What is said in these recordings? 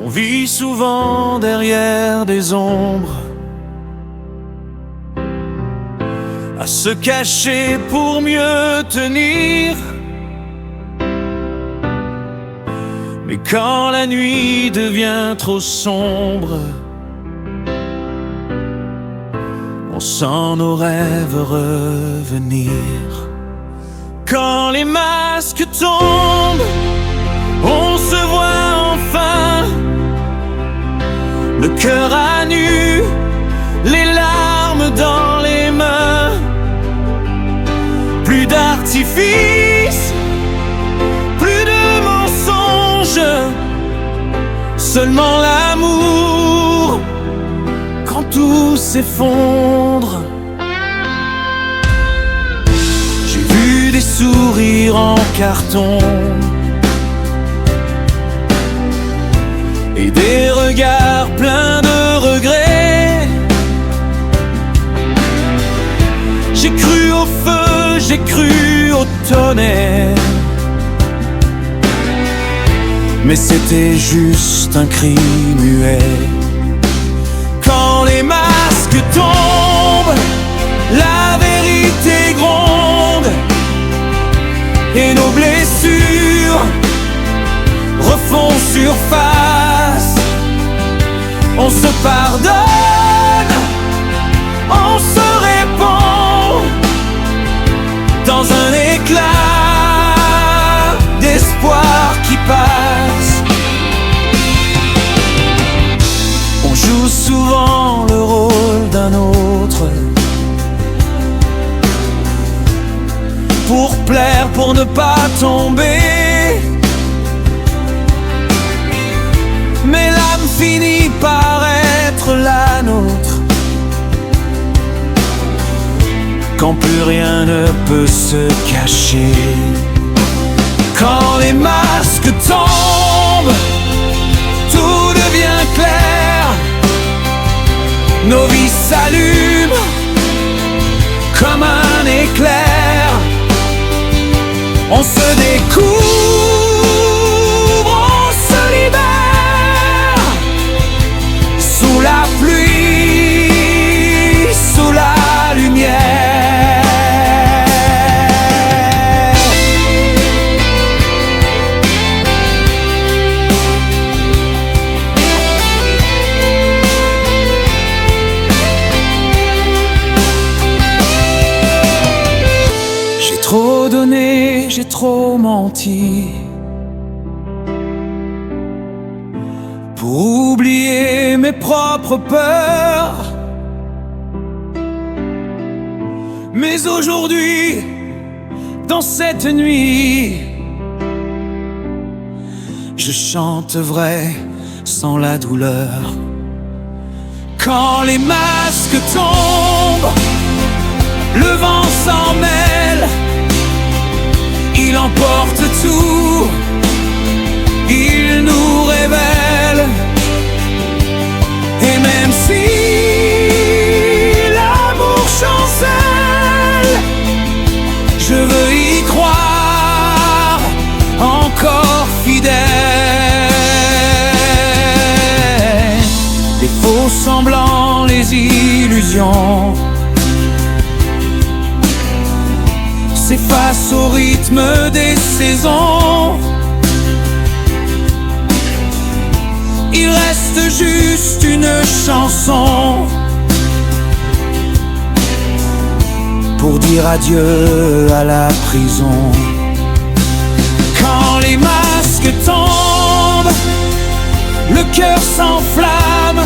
On vit souvent derrière des ombres, à se cacher pour mieux tenir. Mais quand la nuit devient trop sombre, on sent nos rêves revenir. Quand les masques tombent, on se voit enfin, le cœur à nu, les larmes dans les mains. Plus d'artifice, plus de mensonges, seulement l'amour quand tout s'effondre. J'ai vu des sourires en carton et des regards pleins de regrets. J'ai cru au feu, j'ai cru au tonnerre, mais c'était juste un cri muet. Quand les masques tombent, la vérité gronde et nos blessures refont surface. On se pardonne, on se répond dans un éclat d'espoir qui passe. On joue souvent le rôle d'un autre, pour plaire, pour ne pas tomber. Mais l'âme finit par être la nôtre, quand plus rien ne peut se cacher. Quand les masques tombent, tout devient clair. Nos vies s'allument comme un éclair. On se découvre, on se libère, sous la pluie, sous la lumière. J'ai trop donné, j'ai trop menti pour oublier mes propres peurs. Mais aujourd'hui, dans cette nuit, je chante vrai sans la douleur. Quand les masques tombent, le vent s'en mêle, il emporte tout, il nous révèle. Et même si l'amour chancelle, je veux y croire encore fidèle. Les faux semblants, les illusions s'effacent au rythme des saisons. Il reste juste une chanson pour dire adieu à la prison. Quand les masques tombent, le cœur s'enflamme,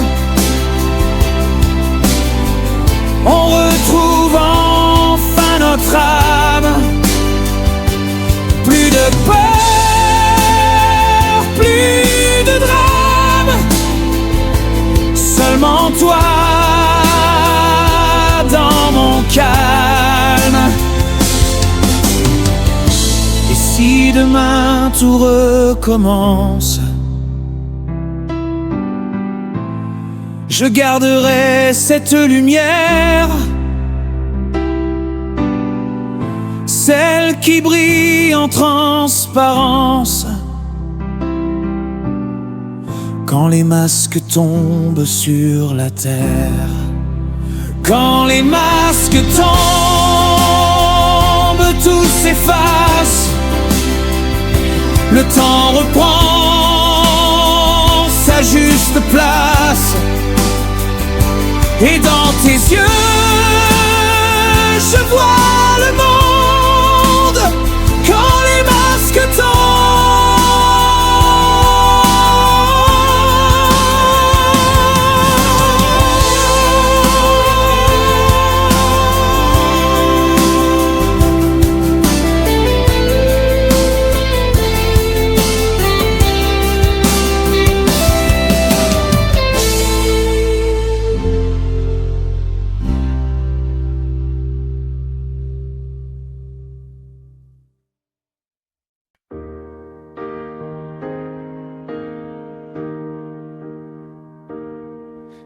on retrouve enfin notre âme. Plus de peur, plus de drame, seulement toi dans mon calme. Et si demain tout recommence, je garderai cette lumière, celle qui brille en transparence, Quand les masques tombent sur la terre, quand les masques tombent, tout s'efface. Le temps reprend sa juste place. Et dans tes yeux, je vois le monde. Quand les masques tombent,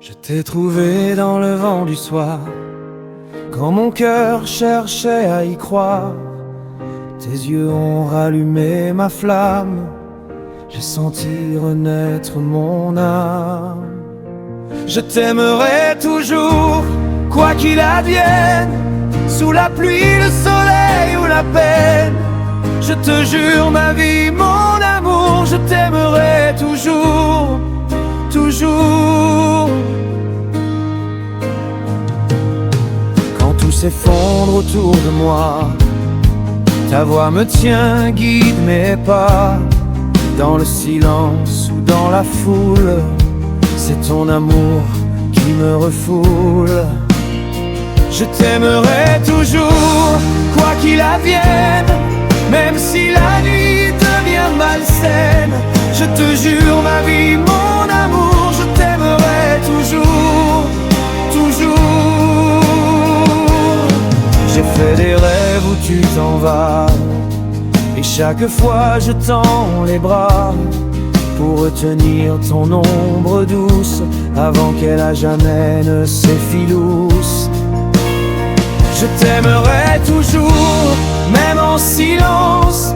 je t'ai trouvé dans le vent du soir, quand mon cœur cherchait à y croire. Tes yeux ont rallumé ma flamme, j'ai senti renaître mon âme. Je t'aimerai toujours, quoi qu'il advienne, sous la pluie, le soleil ou la peine. Je te jure ma vie, mon amour, je t'aimerai toujours, toujours. Quand tout s'effondre autour de moi, ta voix me tient, guide mes pas. Dans le silence ou dans la foule, c'est ton amour qui me refoule. Je t'aimerai toujours, quoi qu'il advienne, même si la nuit devient malsaine. Je te jure ma vie, mon amour, je t'aimerai toujours, toujours. J'ai fait des rêves où tu t'en vas, et chaque fois je tends les bras pour retenir ton ombre douce, avant qu'elle à jamais ne s'effilousse. Je t'aimerai toujours, même en silence,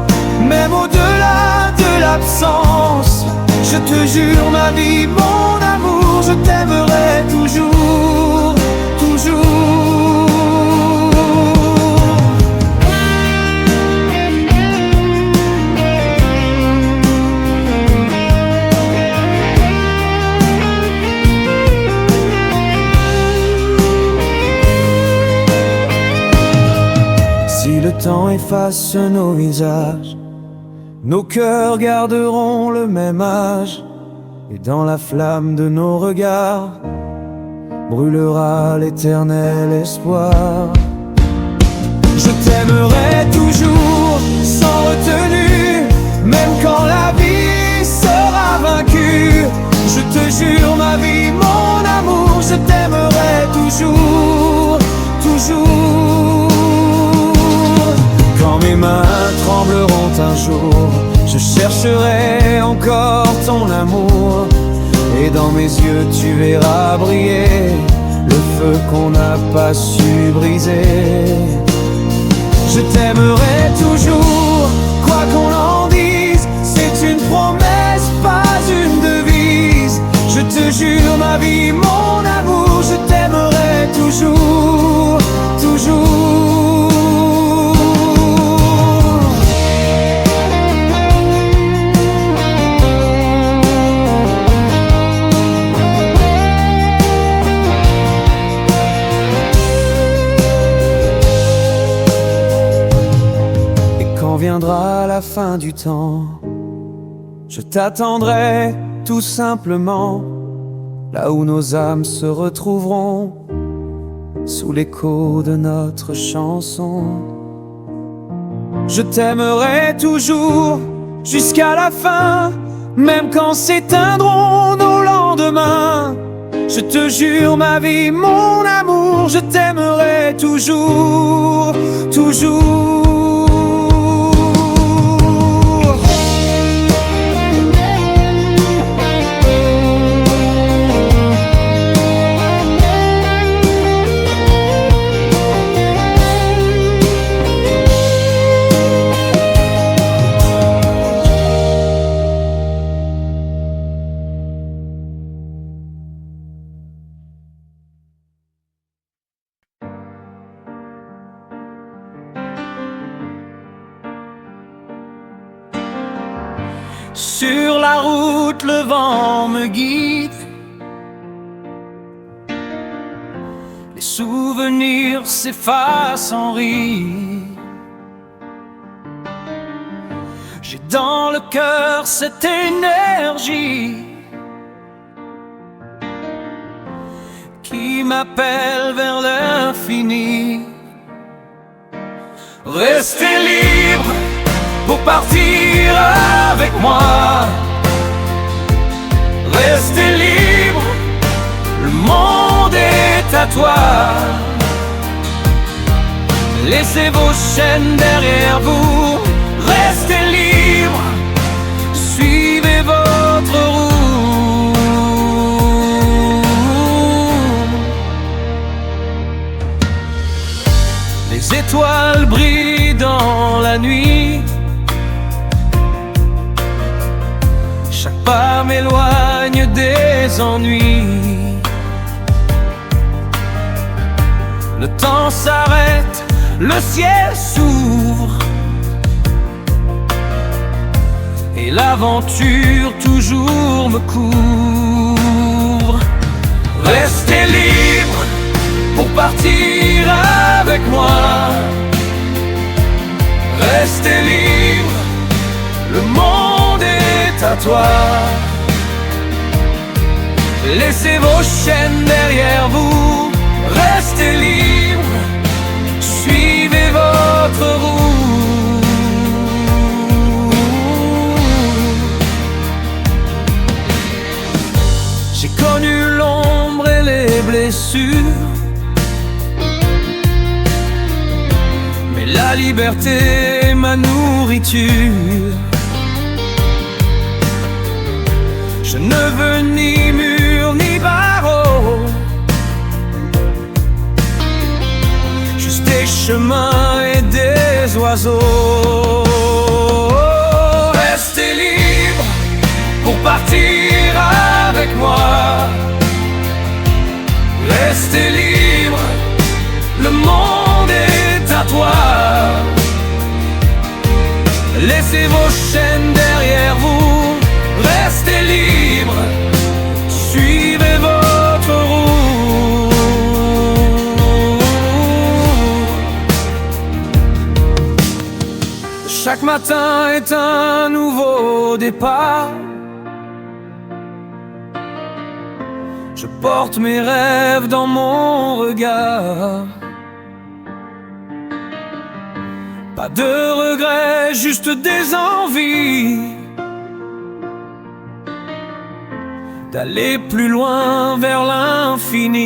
même au-delà de l'absence. Je te jure ma vie, mon amour, je t'aimerai toujours, toujours. Si le temps efface nos visages, nos cœurs garderont le même âge. Et dans la flamme de nos regards brûlera l'éternel espoir. Je t'aimerai toujours, sans retenue, même quand la vie sera vaincue. Je te jure ma vie, mon amour, je t'aimerai toujours, toujours. Quand mes mains trembleront un jour, je chercherai encore ton amour. Et dans mes yeux tu verras briller le feu qu'on n'a pas su briser. Je t'aimerai toujours, quoi qu'on en dise, c'est une promesse, pas une devise. Je te jure ma vie, mon amour, je t'aimerai toujours, toujours. Quand viendra la fin du temps, je t'attendrai tout simplement, là où nos âmes se retrouveront, sous l'écho de notre chanson. Je t'aimerai toujours, jusqu'à la fin, même quand s'éteindront nos lendemains. Je te jure ma vie, mon amour, je t'aimerai toujours, toujours. Sur la route, le vent me guide. Les souvenirs s'effacent en rire. J'ai dans le cœur cette énergie qui m'appelle vers l'infini. Restez libre pour partir avec moi. Restez libre, le monde est à toi. Laissez vos chaînes derrière vous. Restez libre, suivez votre route. Les étoiles brillent dans la nuit. Chaque pas m'éloigne des ennuis. Le temps s'arrête, le ciel s'ouvre et l'aventure toujours me couvre. Restez libre pour partir avec moi. Restez libre, le monde est à toi. Laissez vos chaînes derrière vous. Restez libre, suivez votre route. J'ai connu l'ombre et les blessures, mais la liberté est ma nourriture. Je ne veux ni mur ni barreaux, juste des chemins et des oiseaux. Restez libre pour partir avec moi. Restez libre, le monde est à toi. Laissez vos chaînes derrière vous. Restez libre, suivez votre route. Chaque matin est un nouveau départ. Je porte mes rêves dans mon regard. Pas de regrets, juste des envies d'aller plus loin vers l'infini.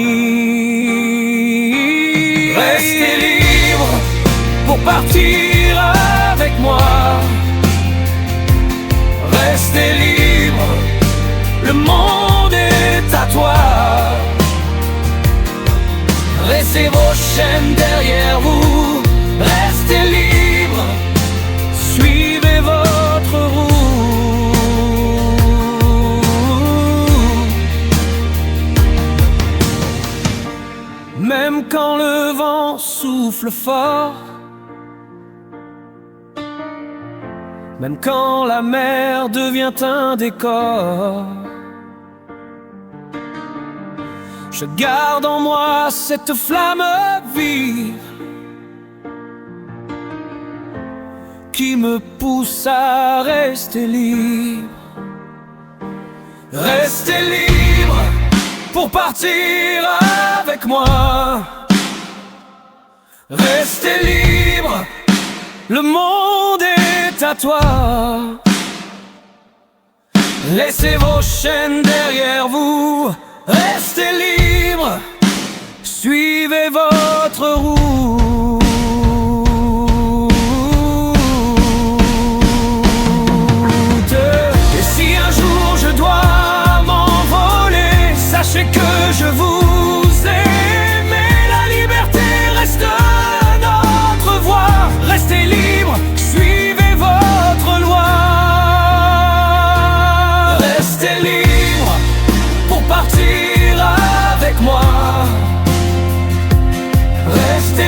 Restez libre pour partir avec moi. Restez libre, le monde est à toi. Laissez vos chaînes derrière vous. Restez libre, suivez votre route. Même quand le vent souffle fort, même quand la mer devient un décor, je garde en moi cette flamme vive qui me pousse à rester libre. Restez libre pour partir avec moi. Restez libre, le monde est à toi. Laissez vos chaînes derrière vous. Restez libre, suivez votre route. Et si un jour je dois m'envoler, sachez que je vous aime. Mais la liberté reste notre voie. Restez libre, suivez votre loi. Restez libre pour partir avec moi. Restez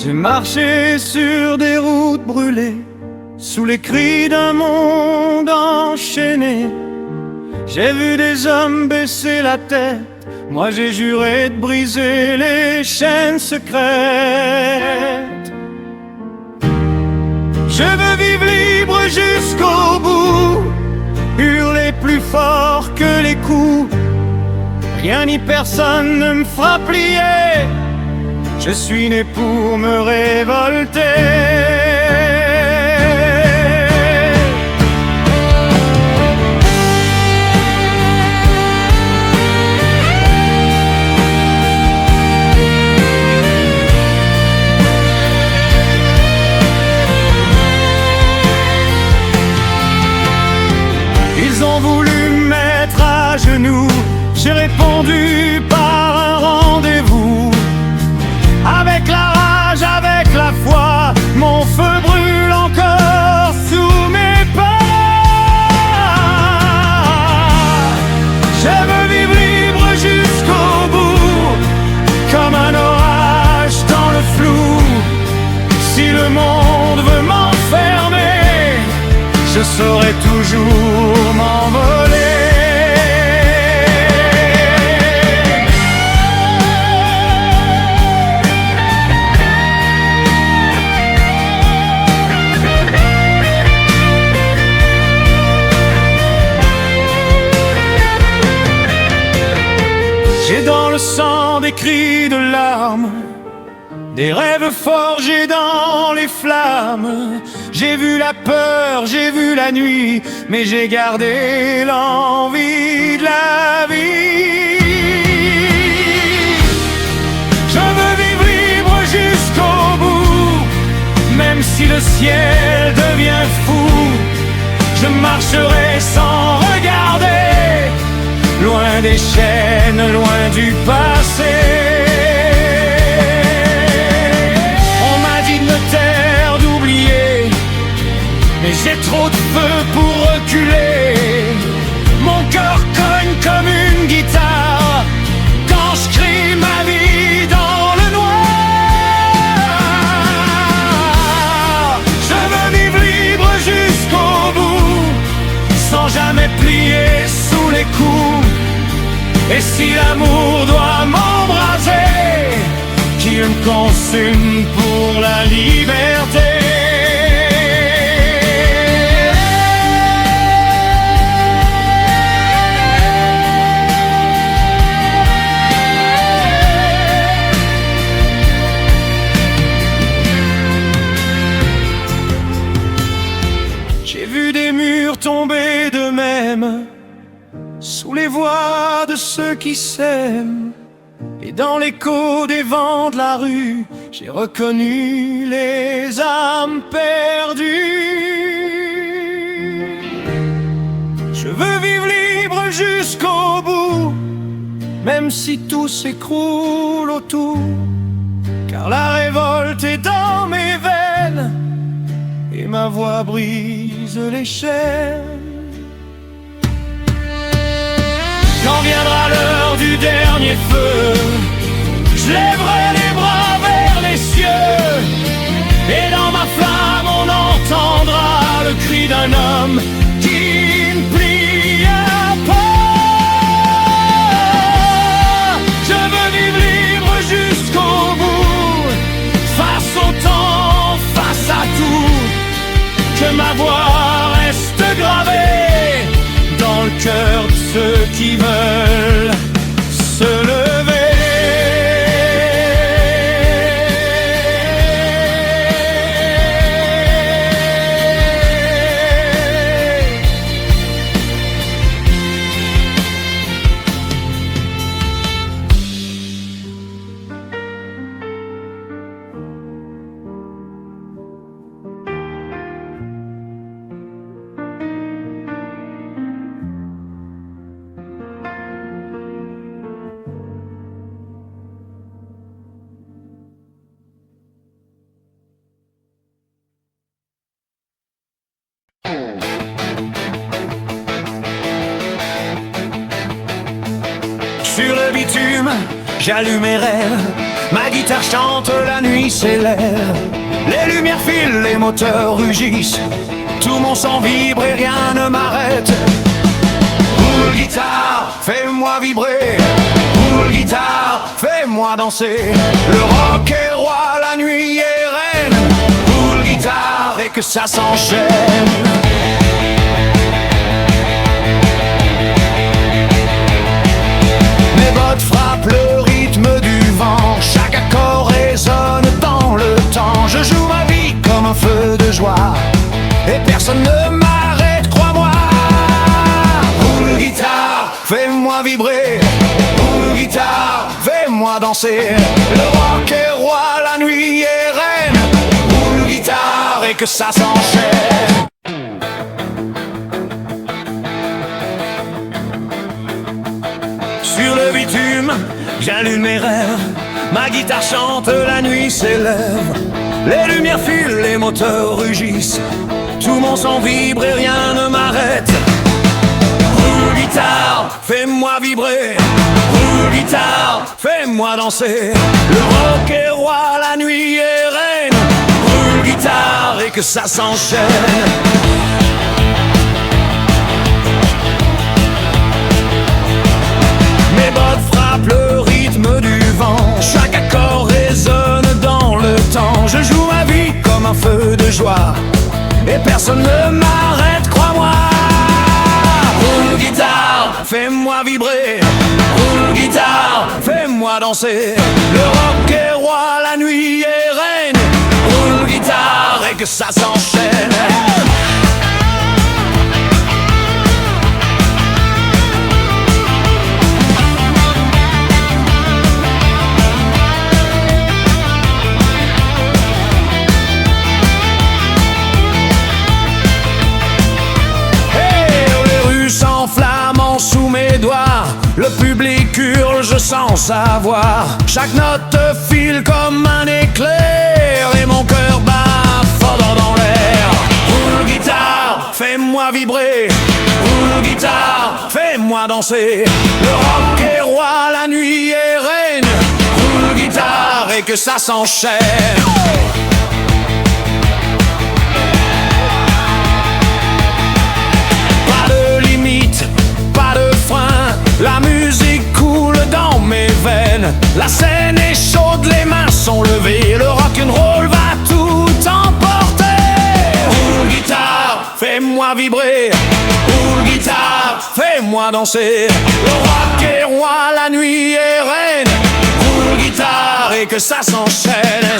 J'ai marché sur des routes brûlées, sous les cris d'un monde enchaîné. J'ai vu des hommes baisser la tête, moi j'ai juré de briser les chaînes secrètes. Je veux vivre libre jusqu'au bout, hurler plus fort que les coups. Rien ni personne ne me fera plier, je suis né pour me révolter. Ils ont voulu me mettre à genoux, j'ai répondu par un rendez-vous. Avec la rage, avec la foi, mon feu brûle encore sous mes pas. Je veux vivre libre jusqu'au bout, comme un orage dans le flou. Si le monde veut m'enfermer, je saurai toujours m'envoler. J'ai dans le sang des cris de larmes, des rêves forgés dans les flammes. J'ai vu la peur, j'ai vu la nuit, mais j'ai gardé l'envie de la vie. Je veux vivre libre jusqu'au bout, même si le ciel devient fou. Je marcherai sans regarder, loin des chaînes, loin du passé. On m'a dit de me taire, d'oublier, mais j'ai trop de feu pour reculer. Mon cœur cogne comme une guitare quand je crie ma vie dans le noir. Je veux vivre libre jusqu'au bout, sans jamais plier sous les coups. Et si l'amour doit m'embraser, qu'il me consume pour la liberté. J'ai vu des murs tomber d'eux-mêmes, sous les voix de ceux qui s'aiment. Et dans l'écho des vents de la rue, j'ai reconnu les âmes perdues. Je veux vivre libre jusqu'au bout, même si tout s'écroule autour. Car la révolte est dans mes veines, et ma voix brise les chaînes. Quand viendra l'heure du dernier feu, je lèverai les bras vers les cieux, et dans ma flamme on entendra le cri d'un homme qui ne plia pas. Je veux vivre libre jusqu'au bout, face au temps, face à tout, que ma voix reste gravée dans le cœur de ceux qui veulent se lever. Sur le bitume, j'allume mes rêves, Ma guitare chante, la nuit s'élève. Les lumières filent, les moteurs rugissent. Tout mon sang vibre et rien ne m'arrête. Roule guitare, fais-moi vibrer. Roule guitare, fais-moi danser. Le rock est roi, la nuit est reine. Roule guitare et que ça s'enchaîne. Mes bottes frappent le rythme du vent. Chaque accord résonne dans le temps. Je joue ma vie comme un feu de joie et personne ne m'arrête, crois-moi. Roule guitare, fais-moi vibrer. Roule guitare, fais-moi danser. Le rock est roi, la nuit est reine. Roule guitare et que ça s'enchaîne. Sur le bitume, j'allume mes rêves. Ma guitare chante, la nuit s'élève. Les lumières filent, les moteurs rugissent. Tout mon sang vibre et rien ne m'arrête. Roule guitare, fais-moi vibrer. Roule guitare, fais-moi danser. Le rock est roi, la nuit est reine. Roule guitare et que ça s'enchaîne. Mes bottes frappent le rythme du vent. Chaque accord résonne dans le temps. Je joue ma vie comme un feu de joie et personne ne m'arrête, crois-moi. Roule guitare, fais-moi vibrer. Roule guitare, fais-moi danser. Le rock est roi, la nuit est reine. Roule guitare et que ça s'enchaîne. Sous mes doigts, le public hurle, je sens savoir. Chaque note file comme un éclair et mon cœur bat fort dans l'air. Roule guitare, fais-moi vibrer. Roule guitare, fais-moi danser. Le rock est roi, la nuit est reine. Roule guitare et que ça s'enchaîne. Pas de frein, la musique coule dans mes veines. La scène est chaude, les mains sont levées. Le rock'n'roll va tout emporter. Roule guitare, fais-moi vibrer. Roule guitare, fais-moi danser. Le rock est roi, la nuit est reine. Roule guitare et que ça s'enchaîne.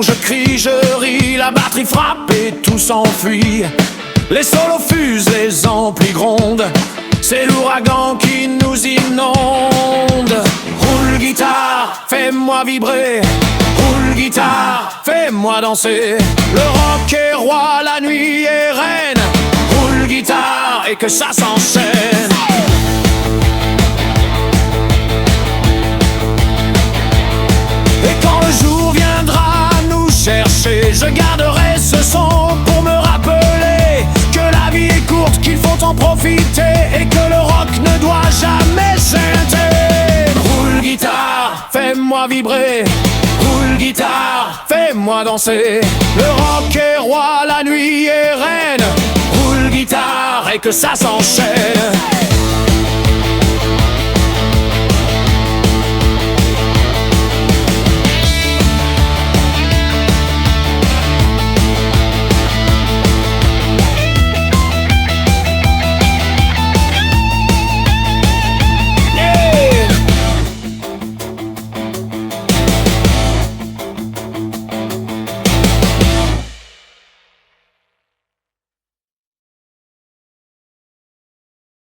Je crie, je ris, la batterie frappe et tout s'enfuit. Les solos fusent, les amplis grondent. C'est l'ouragan qui nous inonde. Roule guitare, fais-moi vibrer. Roule guitare, fais-moi danser. Le rock est roi, la nuit est reine. Roule guitare et que ça s'enchaîne. Et quand le jour viendra nous chercher, je garderai ce son pour me rappeler que la vie est courte, qu'il faut en profiter et que le rock ne doit jamais s'arrêter. Roule guitare, fais-moi vibrer. Roule guitare, fais-moi danser. Le rock est roi, la nuit est reine. Roule guitare et que ça s'enchaîne.